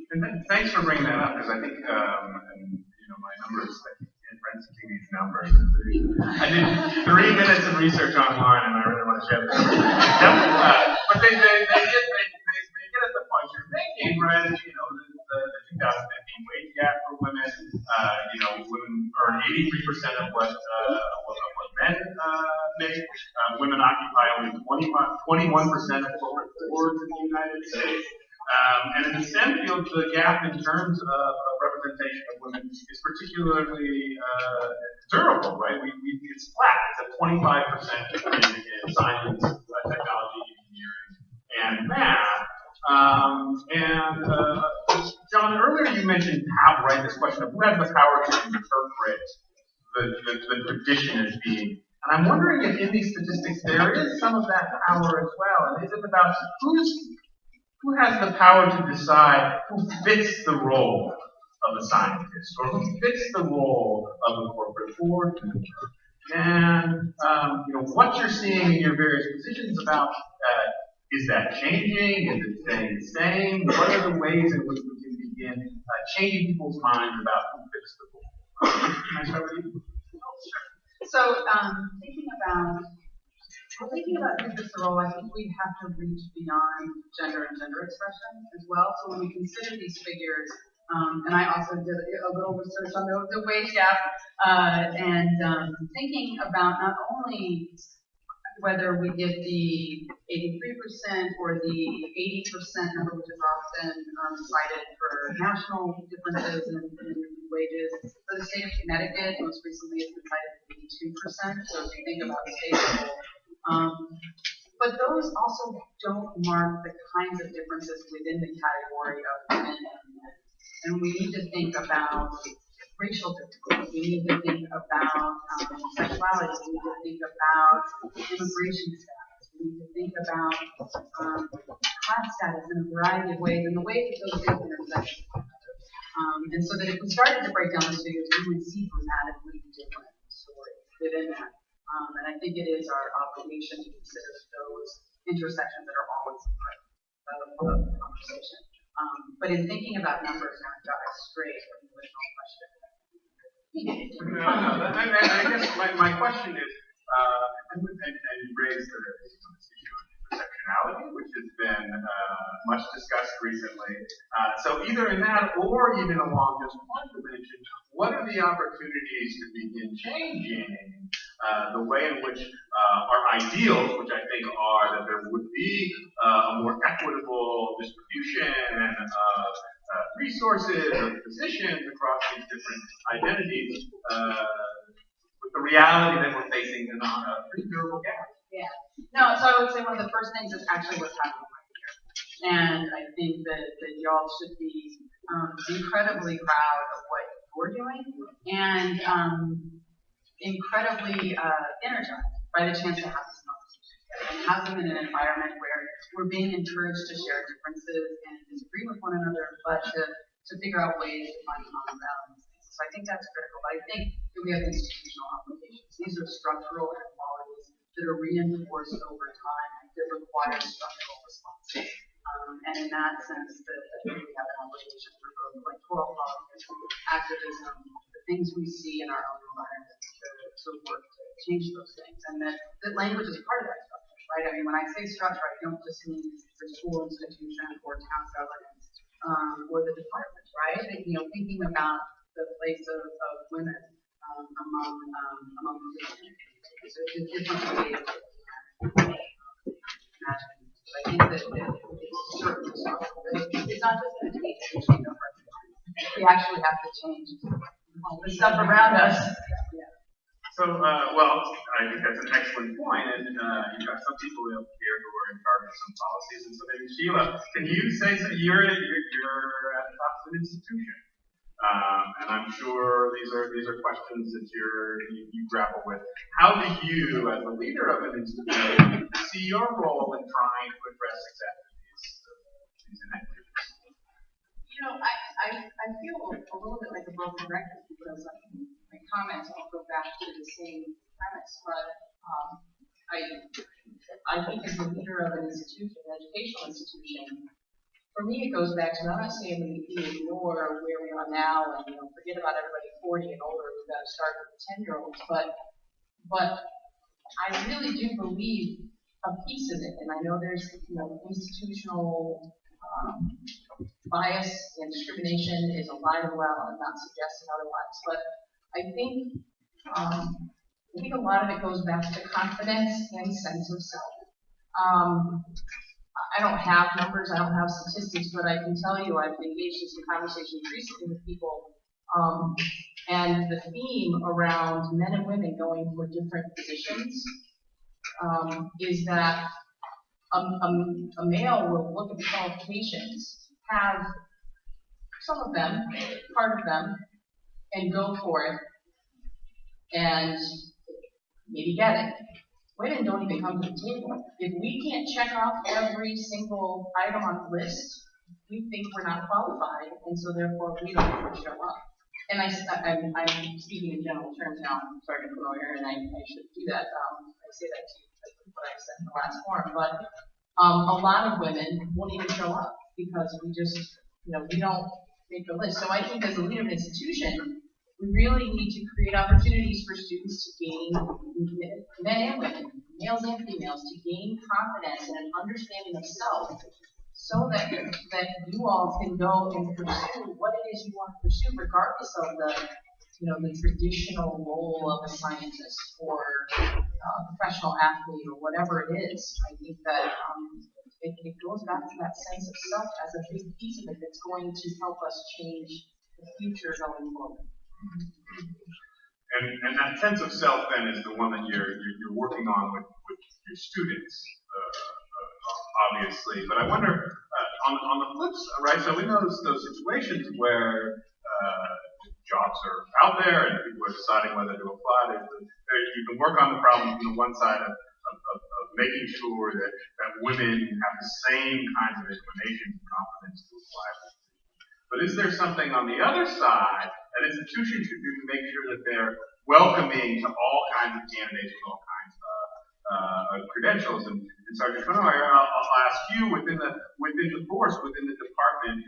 And thanks for bringing that up, because I think, my numbers, I keep renting these numbers. I did 3 minutes of research online, and I really want to share this. But they get at the point you're making, right? The 2015 wage gap for women. Women earn 83% of what men make. Women occupy only 21% of corporate boards in the United States. And in the STEM field, the gap in terms of representation of women is particularly durable, right? It's flat. It's at 25% in science, technology, engineering, and math. John, earlier you mentioned power, right? This question of who has the power to interpret the tradition as being. And I'm wondering if in these statistics there is some of that power as well. And is it about who has the power to decide who fits the role of a scientist or who fits the role of a corporate board member? And what you're seeing in your various positions about is that changing? Is it staying the same? What are the ways in which we can begin changing people's minds about who fits the role? Can I start with you? So thinking about Well, thinking about who fits the role, I think we have to reach beyond gender and gender expression as well. So when we consider these figures, and I also did a little research on the wage gap, and thinking about not only whether we get the 83% or the 80% number, which is often cited for national differences in wages. For the state of Connecticut, most recently it's been cited at 82%. So if you think about the state level, but those also don't mark the kinds of differences within the category of women and men. And we need to think about racial differences. We need to think about sexuality. We need to think about immigration status. We need to think about class status in a variety of ways, and the ways that those things intersect. And so that if we started to break down those figures, we would see dramatically different stories within that. And I think it is our obligation to consider those intersections that are always part of the conversation. But in thinking about numbers, now I got straight from the original question. I guess my question is, and you raised this issue of intersectionality, which has been much discussed recently. So either in that or even along just one dimension, what are the opportunities to begin changing the way in which our ideals, which I think are that there would be a more equitable distribution of resources, of positions across these different identities, with the reality that we're facing in a pretty durable gap. Yeah. No, so I would say one of the first things is actually what's happening right here. And I think that y'all should be incredibly proud of what you're doing and incredibly energized by the chance to have this conversation and have them in an environment where we're being encouraged to share differences and disagree with one another, but to figure out ways to find common ground. So I think that's critical. But I think that we have institutional applications. These are structural inequalities that are reinforced over time that require structural responses. And in that sense, I think we have an obligation for both electoral politics, activism, the things we see in our own environment to work to change those things. And that language is part of that structure, right? I mean, when I say structure, I don't just mean the school institution or town governance or the department, right? Thinking about the place of women among so it's different ways to imagine. I think that it's certainly structural. It's not just going to take a change over time. We actually have to change all the stuff around us. Yeah. So, well, I think that's an excellent point, and you've got some people here who are in charge of some policies, and so maybe Sheila, can you say so? You're at the top of an institution, and I'm sure these are questions that you grapple with. How do you, as a leader of an institution, see your role in trying to address exactly these inequities? I feel a little bit like a broken record because my comments all go back to the same premise, but I think as a leader of an institution, an educational institution, for me it goes back to, I'm not saying we ignore where we are now and forget about everybody 40 and older, we've got to start with the 10-year-olds, but I really do believe a piece of it, and I know there's institutional bias and discrimination is alive and well. I'm not suggesting otherwise, but I think a lot of it goes back to confidence and sense of self. I don't have numbers, I don't have statistics, but I can tell you I've engaged in some conversations recently with people, and the theme around men and women going for different positions is that a male will look at the qualifications, have some of them, part of them, and go for it, and maybe get it. Women don't even come to the table. If we can't check off every single item on the list, we think we're not qualified, and so therefore we don't want to show up. And I'm speaking in general terms now. I'm sorry to promote here, and I should do that. I say that to you. That's what I said in the last forum. But a lot of women won't even show up because we just, we don't make the list. So I think as a leader of an institution, We really need to create opportunities for students to gain, men and women, males and females, to gain confidence and an understanding of self, so that you all can go and pursue what it is you want to pursue, regardless of the traditional role of a scientist or a professional athlete or whatever it is. I think that it goes back to that sense of self as a big piece of it that's going to help us change the future going forward. And that sense of self then is the one that you're working on with your students, obviously. But I wonder on the flip side, right? So in those situations where jobs are out there and people are deciding whether to apply, you can work on the problem from the one side of making sure that women have the same kinds of inclination and confidence to apply. But is there something on the other side that institutions should do to make sure that they're welcoming to all kinds of candidates with all kinds of credentials? And Sergeant Conoyer, I'll ask you within the force, within the department,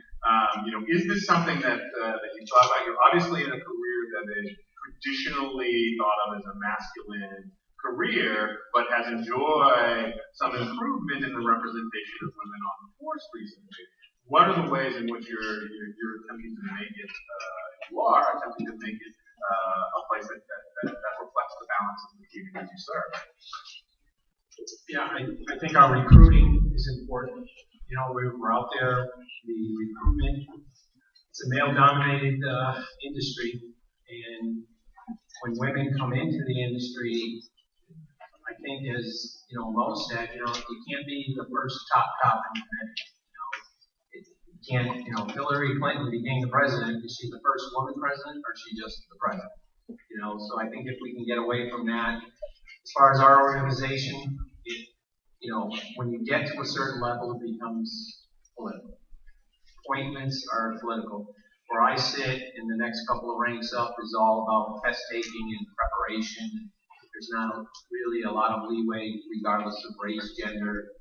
is this something that you thought about? You're obviously in a career that is traditionally thought of as a masculine career, but has enjoyed some improvement in the representation of women on the force recently. What are the ways in which you're attempting to make it, attempting to make it a place that reflects the balance of the communities you serve? Yeah, I think our recruiting is important. We're out there, the recruitment, it's a male-dominated industry, and when women come into the industry, I think as, most said, you can't be the first top cop in the Senate. You can't, Hillary Clinton became the president. Is she the first woman president, or is she just the president? So I think if we can get away from that, as far as our organization, when you get to a certain level, it becomes political. Appointments are political. Where I sit in the next couple of ranks up is all about test taking and preparation. There's not really a lot of leeway regardless of race, gender,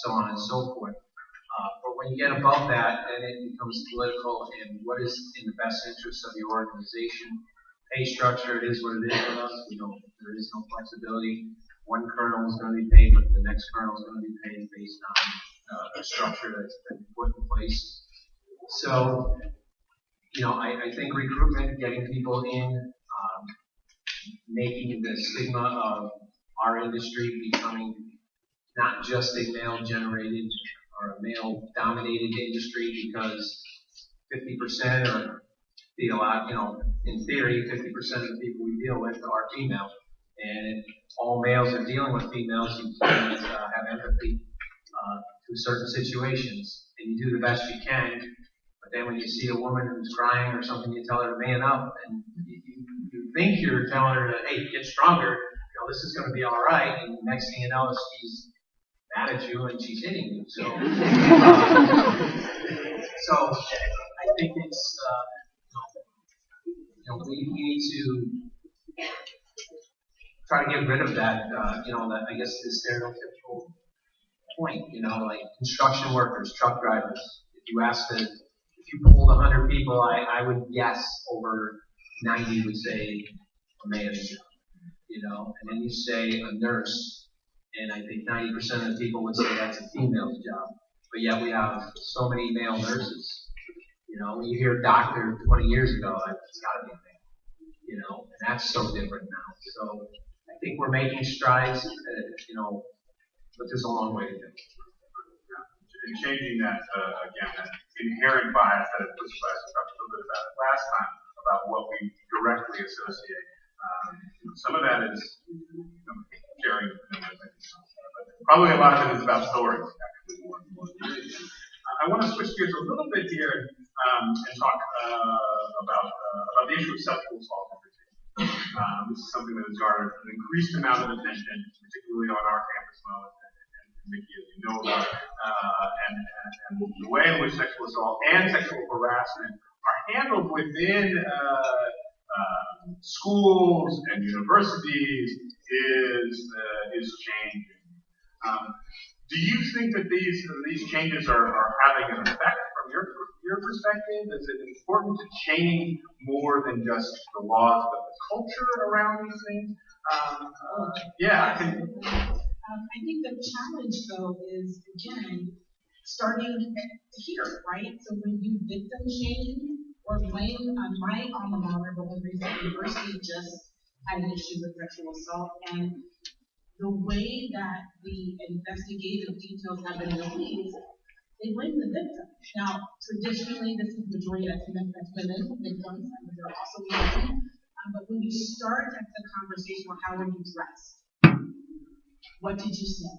so on and so forth. But when you get above that, then it becomes political and what is in the best interest of your organization. Pay structure, it is what it is with us. There is no flexibility. One colonel is going to be paid, but the next colonel is going to be paid based on a structure that's been put in place. So, I think recruitment, getting people in, making the stigma of our industry becoming not just a male-generated or a male-dominated industry, because 50% or in theory, 50% of the people we deal with are female. And if all males are dealing with females, you can't have empathy to certain situations. And you do the best you can, but then when you see a woman who's crying or something, you tell her to man up, and you think you're telling her to, hey, get stronger, this is going to be all right, and the next thing you know, she's mad at you and she's hitting you. So, so I think it's, we need to try to get rid of that, that, I guess, the stereotypical point, like construction workers, truck drivers. If you polled 100 people, I would guess over 90 would say a man's job, and then you say a nurse, and I think 90% of the people would say that's a female's job. But yet we have so many male nurses. You hear doctor 20 years ago, it's got to be a man, and that's so different now. So I think we're making strides, but there's a long way to go. And changing that, again, that inherent bias that it puts by us. We talked a little bit about it last time, about what we directly associate. Some of that is sharing, but probably a lot of it is about stories, actually, more and more. I want to switch gears a little bit here and talk about the issue of sexual assault. This is something that has garnered an increased amount of attention, particularly on our campus now, and Mickey, as you know about, and the way in which sexual assault and sexual harassment are handled within schools and universities is changing. Do you think that these changes are having an effect from your your perspective? Is it important to change more than just the laws, but the culture around these things? Yeah, I can. I think the challenge, though, is, again, starting here, right? So when you victim shame or blame my alma mater, but when Research University just had an issue with sexual assault, and the way that the investigative details have been released, they blame the victim. Now, traditionally, this is the majority that's women victims, and there are also men. But when you start at the conversation, well, how were you dressed? What did you say?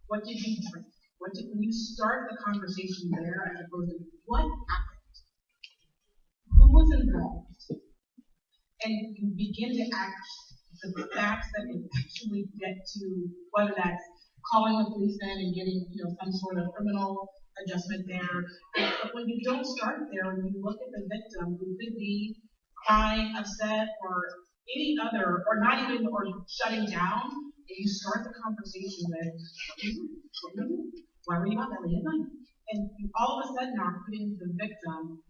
What did you drink? When you start the conversation there, as opposed to what happened? Who was involved? And you begin to act the facts that you actually get to, whether that's calling the police in and getting, some sort of criminal adjustment there. But when you don't start there, when you look at the victim who could be crying, upset, or any other, or not even, or shutting down, and you start the conversation with, why were you out that late at night? And you all of a sudden are putting the victim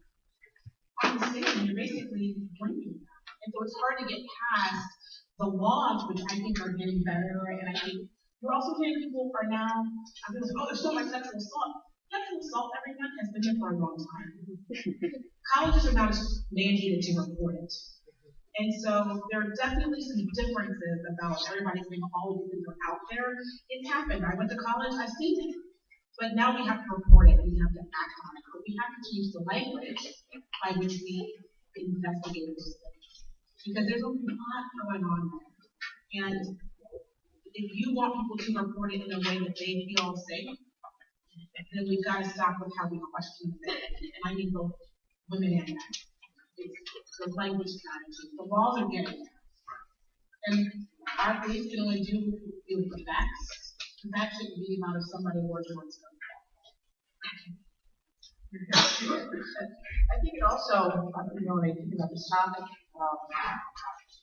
on the stand, and you're basically blaming them. And so it's hard to get past the laws, which I think are getting better, and I think you're also hearing people are now, people say, oh, there's so much sexual assault. Sexual assault, everyone has been there for a long time. Colleges are now just mandated to report it. And so there are definitely some differences about everybody saying all of these things are out there. It's happened. I went to college, I've seen it. But now we have to report it, and we have to act on it. But we have to change the language by which we investigate those things. Because there's a lot going on there. And if you want people to report it in a way that they feel safe, then we've got to stop with how we question it. And I mean both women and men. It's the language strategy. The laws are getting there. And our police can only do with the facts. The facts shouldn't be out of somebody words or stuff. I think it also, when I think about this topic,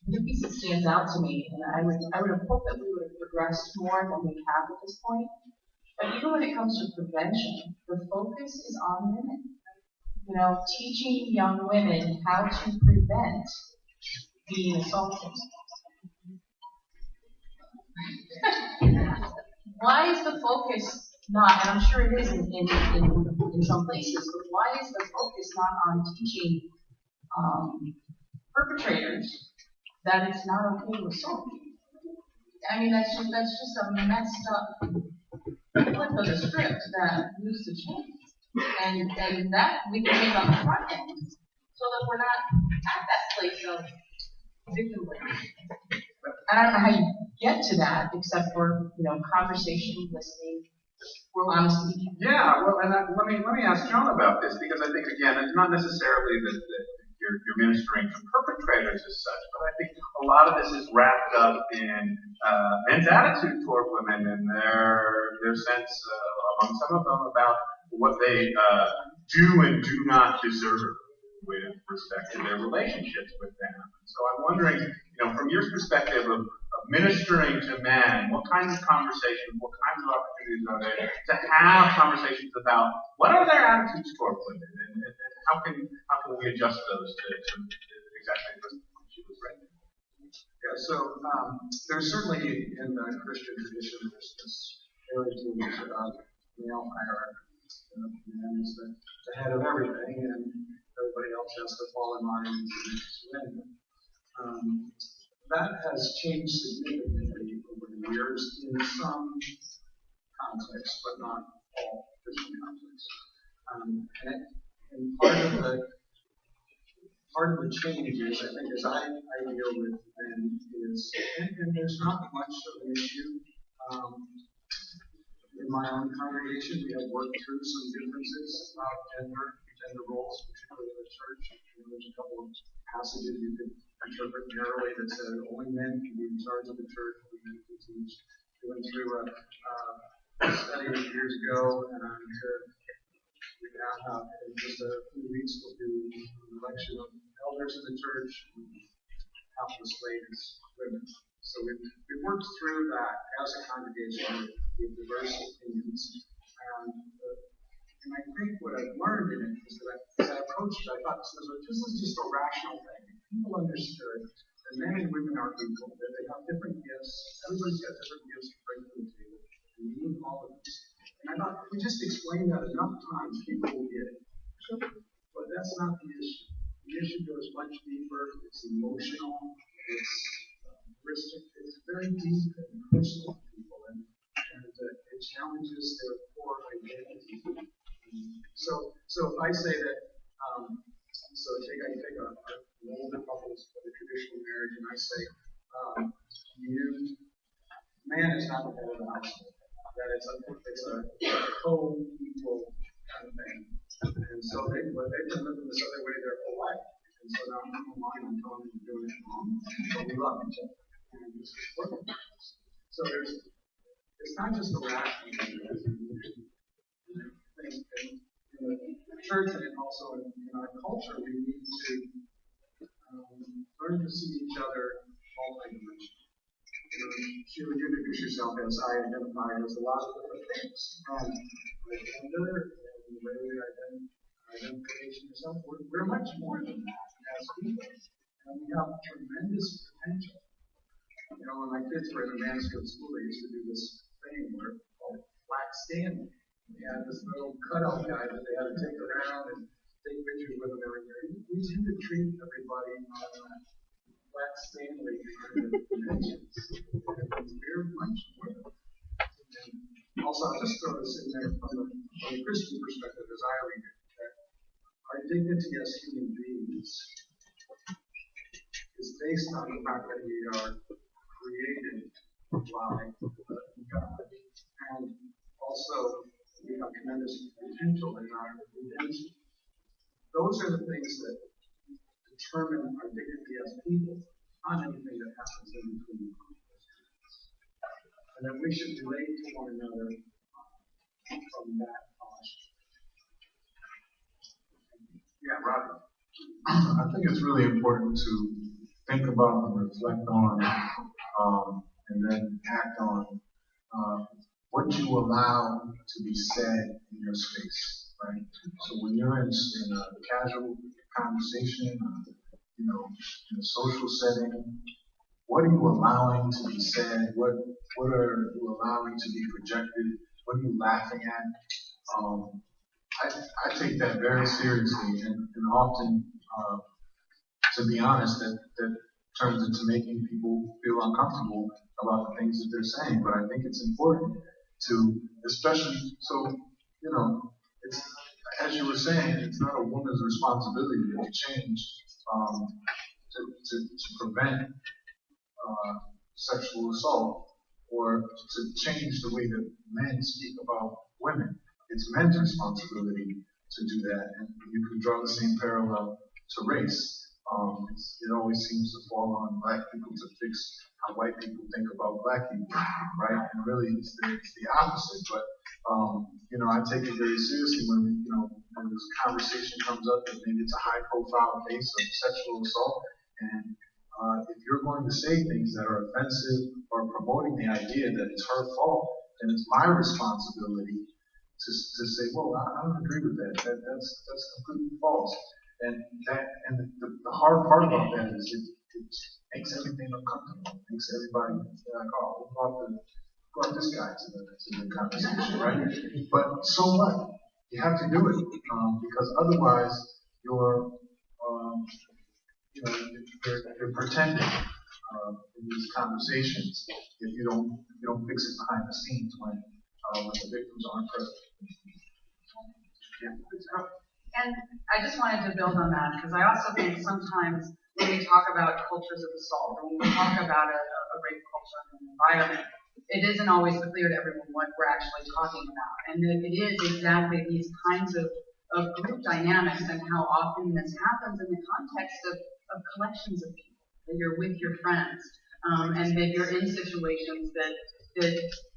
the piece that stands out to me, and I would have hoped that we would have progressed more than we have at this point. But even when it comes to prevention, the focus is on women. Teaching young women how to prevent being assaulted. Why is the focus not, and I'm sure it is in some places, but why is the focus not on teaching perpetrators that it's not okay to assault? I mean, that's just a messed up flip of the script that needs to change. And that we can take on the front end so that we're not at that place of victim blaming. And I don't know how you get to that except for, conversation, listening, honesty. Yeah, well, and let me ask John about this, because I think, again, it's not necessarily that you're ministering to perpetrators as such, but I think a lot of this is wrapped up in men's attitude toward women and their sense, among some of them, about what they do and do not deserve with respect to their relationships with them. So I'm wondering, from your perspective of ministering to men, what kinds of conversations, what kinds of opportunities are there to have conversations about what are their attitudes toward women, and how can we adjust those to exactly what she was writing? Yeah, so there's certainly in the Christian tradition there's this heritage of male hierarchy. Man is the head of everything, and everybody else has to fall in line and submit to him. That has changed significantly over the years in some contexts, but not all Christian contexts. And part of the change is, I think, as I deal with men, is, and there's not much of an issue. In my own congregation, we have worked through some differences about gender roles, particularly in the church. There's a couple of passages you could interpret narrowly that said only men can be in charge of the church, only men can teach. We went through a study years ago, and we now have, in just a few weeks, we'll do an election of elders in the church, and half the slate is women. So we've worked through that as a congregation with diverse opinions. And I think what I've learned in it is that coached, I thought this is just a rational thing. People understood that men and women are equal, that they have different gifts. Everybody's got different gifts to bring to the table. And we need all of this. And I thought if we just explain that enough times, people will get it. But that's not the issue. The issue goes much deeper. It's emotional. It's very deep and personal to people, and it challenges their core identity. So if I say that, I take a older couples of a traditional marriage, and I say, man is not the head of the household. That it's a co-equal kind of thing. And so they've been living this other way their whole life. And so now I'm online, I'm telling them they're doing it wrong, but we love each other. And this is working. So it's not just a rational thing, it's an emotional thing. And in the church and also in our culture, we need to learn to see each other multi-dimensional. You introduce yourself as I identify as a lot of different things. My gender and the way we identification yourself, we're much more than that as people. And we have tremendous potential. When my kids were in a Mansfield school, they used to do this thing called Flat Stanley. They had this little cutout guy that they had to take around and take pictures with them every year. We tend to treat everybody on that Flat Stanley kind of dimensions. We're much more than that. And also, I'll just throw this in there from the Christian perspective as I read it, that our dignity as human beings is based on the fact that we are created by God. And also, we have tremendous potential in our redemption. Those are the things that determine our dignity as people, not anything that happens in between. And that we should relate to one another from that posture. Yeah, Roger. I think it's really important to think about and reflect on, and then act on what you allow to be said in your space, right? So when you're in a casual conversation, in a social setting, what are you allowing to be said? What are you allowing to be projected? What are you laughing at? I take that very seriously, and often, to be honest, that turns into making people feel uncomfortable about the things that they're saying. But I think it's important to, especially, it's, as you were saying, it's not a woman's responsibility to change, to prevent sexual assault or to change the way that men speak about women. It's men's responsibility to do that, and you can draw the same parallel to race. It always seems to fall on black people to fix how white people think about black people, right? And really, it's the opposite. But I take it very seriously when this conversation comes up that maybe it's a high-profile case of sexual assault, and if you're going to say things that are offensive or promoting the idea that it's her fault, then it's my responsibility to say, well, I don't agree with that. That's completely false. And the hard part about that is it makes everything uncomfortable. It makes everybody like, oh, we'll go out this guy to the conversation, right? But so what? You have to do it because otherwise you're pretending in these conversations if you don't fix it behind the scenes when the victims aren't present. Yeah. And I just wanted to build on that because I also think sometimes when we talk about cultures of assault, or when we talk about a rape culture and an environment, it isn't always clear to everyone what we're actually talking about. And that it is exactly these kinds of group dynamics and how often this happens in the context of collections of people, that you're with your friends, and that you're in situations that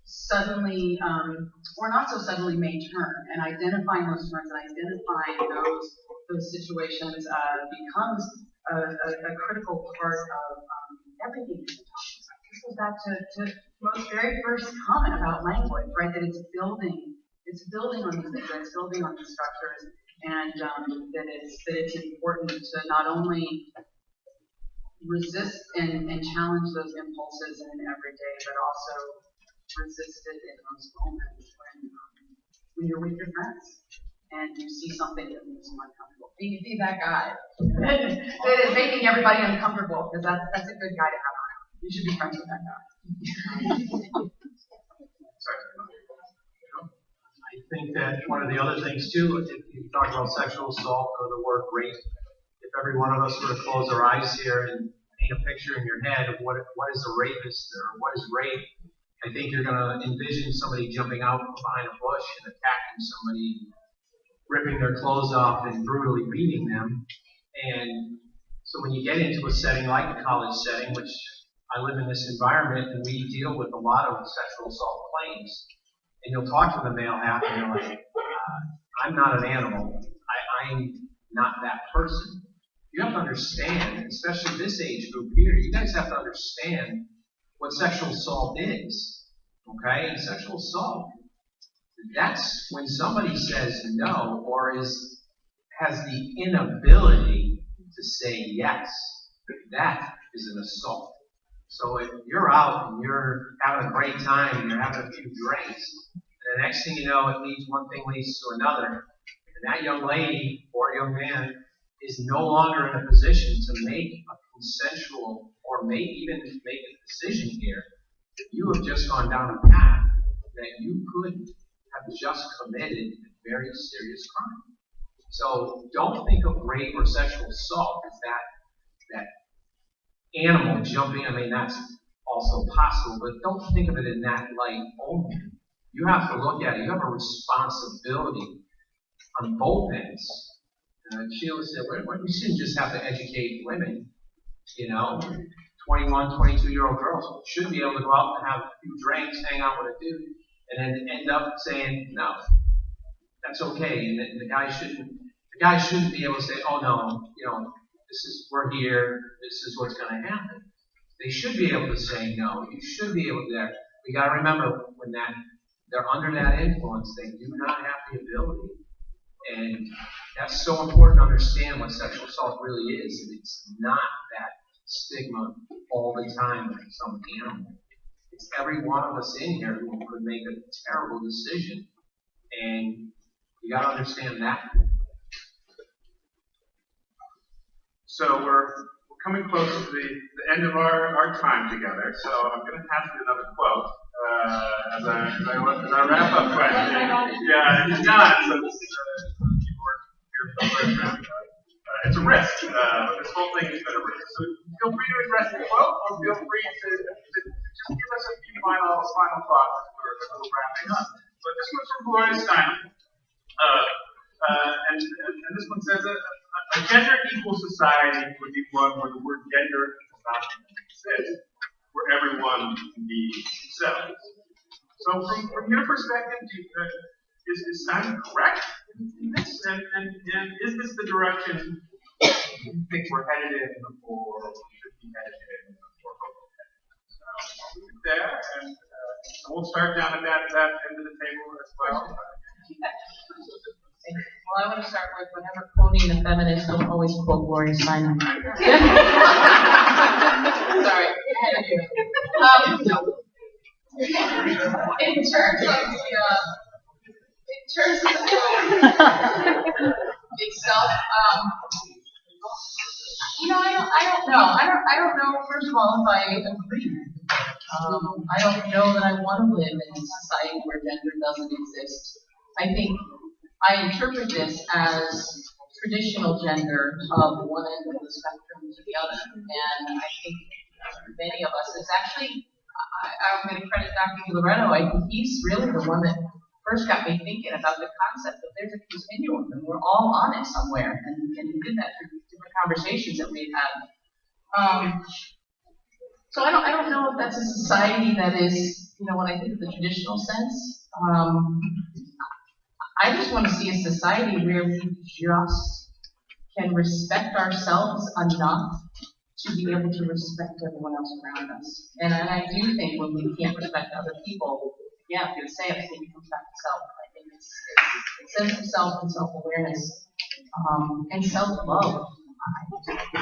suddenly, or not so suddenly, may turn. And identifying those turns and identifying those situations becomes a critical part of everything that we're talking about. This goes back to Mo's very first comment about language, right? That it's building on these things, it's building on these structures. and that it's important to not only resist and challenge those impulses in every day, but also resist it in those moments when you're with your friends and you see something that makes you uncomfortable. Be that guy that is making everybody uncomfortable, because that's a good guy to have around. You should be friends with that guy. I think that one of the other things too, if you talk about sexual assault or the word rape, if every one of us were to close our eyes here and paint a picture in your head of what is a rapist or what is rape, I think you're going to envision somebody jumping out behind a bush and attacking somebody, ripping their clothes off and brutally beating them. And so when you get into a setting like a college setting, which I live in this environment and we deal with a lot of sexual assault claims, and you'll talk to the male half and they're like, I'm not an animal. I'm not that person. You have to understand, especially this age group here, you guys have to understand what sexual assault is. Okay? And sexual assault, that's when somebody says no or has the inability to say yes. That is an assault. So if you're out and you're having a great time and you're having a few drinks, and the next thing you know, one thing leads to another, and that young lady or young man is no longer in a position to make a consensual or even make a decision here, you have just gone down a path that you could have just committed a very serious crime. So don't think of rape or sexual assault as that animal jumping. I mean, that's also possible, but don't think of it in that light only. You have to look at it. You have a responsibility on both ends. Sheila said, we shouldn't just have to educate women. 21, 22-year-old girls should be able to go out and have a few drinks, hang out with a dude, and then end up saying, no, that's okay. And the guy shouldn't be able to say, oh no, we're here, this is what's going to happen. They should be able to say no. You should be able to. We got to remember when they're under that influence, they do not have the ability. And that's so important to understand what sexual assault really is. It's not that stigma all the time like some animal. It's every one of us in here who could make a terrible decision. And you got to understand that. So we're coming close to the end of our time together. So I'm going to pass you another quote as I wrap up question. Yeah, it's not. So it's a risk. This whole thing has been a risk. So feel free to address the quote, or feel free to just give us a few final thoughts as we're wrapping up. But this one's from Gloria Steinem. And this one says that a gender-equal society would be one where the word gender does not exist, where everyone can be themselves. So from your perspective, is Steinem correct in this? And is this the direction you think we're headed in, or we should be headed in, or both headed? So I'll leave it there, and we'll start down at that end of the table as well. Well, I want to start with whenever quoting the feminists, don't always quote Gloria Steinem. Sorry, I had to do it. No. In terms of itself, I don't know. First of all, if I agree. I don't know that I want to live in a society where gender doesn't exist. I think I interpret this as traditional gender of one end of the spectrum to the other, and I think many of us, it's actually, I'm going to credit Dr. Loretto. I think he's really the one that first got me thinking about the concept that there's a continuum and we're all on it somewhere, and he did that through different conversations that we've had. So I don't know if that's a society that is, when I think of the traditional sense, I just want to see a society where we just can respect ourselves enough to be able to respect everyone else around us. And I do think when we can't respect other people, I'm going to say it, I think it comes back to self. I think it's a sense of self and self-awareness and self-love. I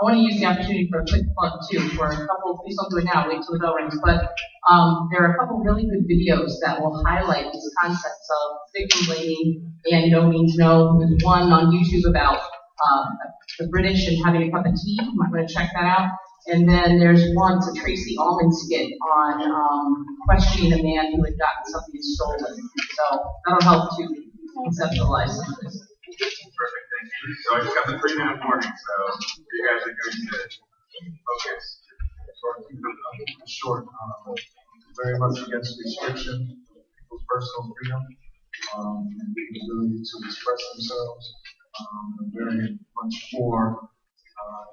want to use the opportunity for a quick plug too for a couple. Please don't do it now. Wait till the bell rings. But there are a couple really good videos that will highlight these concepts of victim blaming and no means no. There's one on YouTube about the British and having a cup of tea. You might want to check that out. And then there's one, it's a Tracy Ullman skit on questioning a man who had gotten something stolen. So that'll help to conceptualize some of this. Perfect, thank you. So I just got the 3-minute warning, so you guys are going to focus. Short, very much against restriction of people's personal freedom and the ability to express themselves. I'm very much for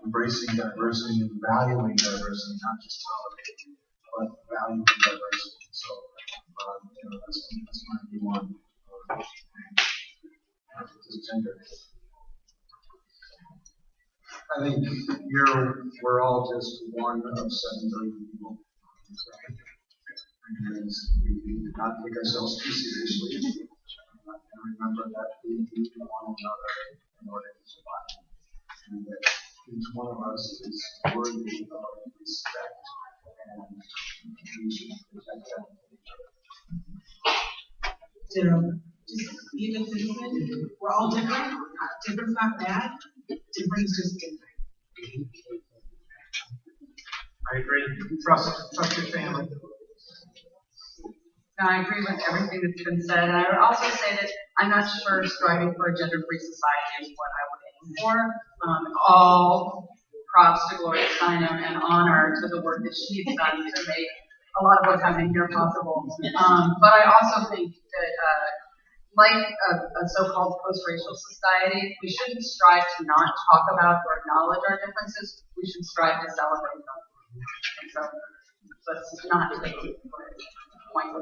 embracing diversity and valuing diversity, not just tolerating, but valuing diversity. So, that's my view on gender. I think we're all just one of 7 billion people. And we do not take ourselves too seriously. And remember that we need one another in order to survive. And that each one of us is worthy of respect, and we should protect that. Just be a good citizen. We're all different. Different's not bad. Different is just different. I agree. Trust your family. No, I agree with everything that's been said. And I would also say that I'm not sure striving for a gender-free society is what I would aim for. All props to Gloria Steinem and honor to the work that she's done to make a lot of what's happening here possible. But I also think that, like a so-called post-racial society, we shouldn't strive to not talk about or acknowledge our differences. We should strive to celebrate them. And so let's not take it for point of